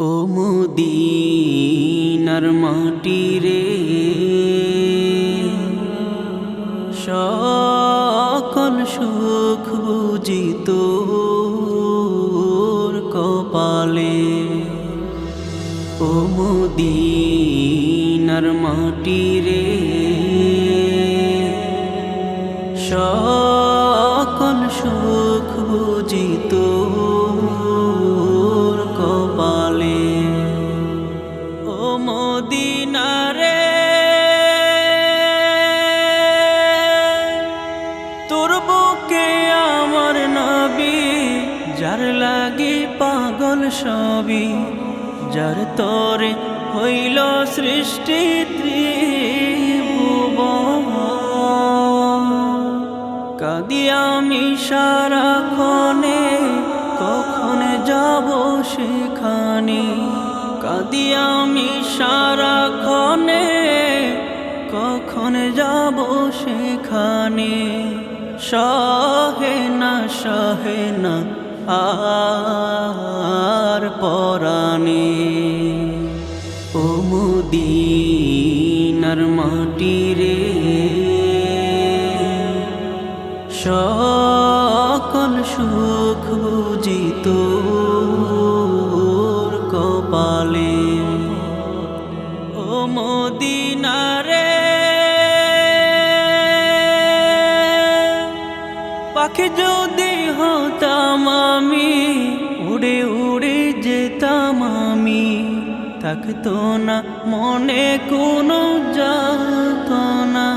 ও মদিনার মাটি রে, সকল সুখ বুঝি তোর কপালে। ও মদিনার মাটি রে, সকল সুখ বুঝি তোর কপালে। ও মদিনা রে, তোর বুকে আমার নবী, যার লাগি পাগল সবই, যার তরে হইল সৃষ্টি ত্রিভুবন। কাঁদি আমি সারাক্ষণে, কখন যাব সেখানে। কাঁদি আমি সারাক্ষণে, কখন যাব সেখানে। সহে না আর পরাণে। ও মদিনার মাটি রে, সকল সুখ বুঝি তোর কপালে। ও মদিনা রে, পাখি যদি হতাম আমি, উড়ে উড়ে যেতাম আমি। থাকতো না মনে কোনো যাতনা।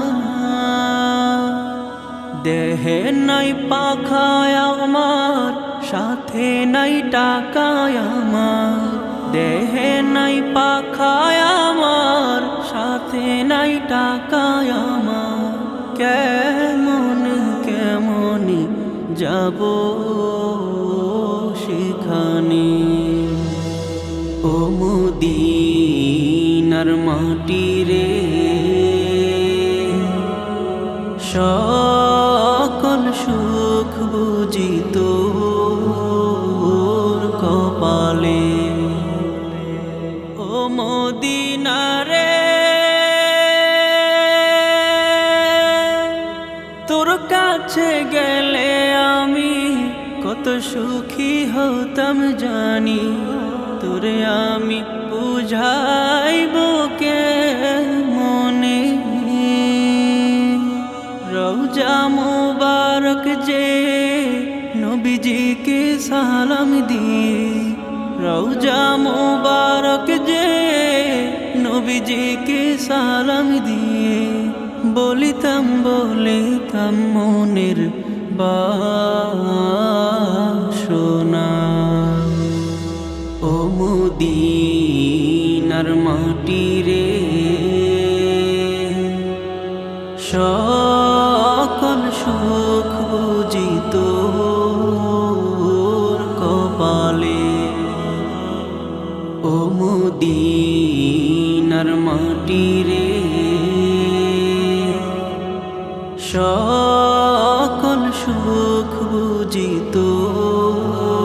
দেহে নাই পাখায় আমার, সাথে নাই টাকায় আমার। দেহে নাই পাখায় আমার, সাথে নাই টাকায় আমার। কেমন যাব সেখানে। ও মদিনার মাটি রে, সকল সুখ বুঝি তোর কপালে। ও মদিনা রে, তোর কাছে গেলে আমি কত সুখী হতাম জানি। তোরে আমি বুঝাইব মনে। রওজা মুবারক যে নবীজিকে সালাম দিয়ে। রওজা মুবারক যে নবীজিকে সালাম দিয়ে। বলিতাম মনের বাসনা। ও মদিনার মাটি রে, সকল সুখ বুঝি তোর কপালে। ও মদিনার মাটি রে, সকল সুখ বুঝি তোর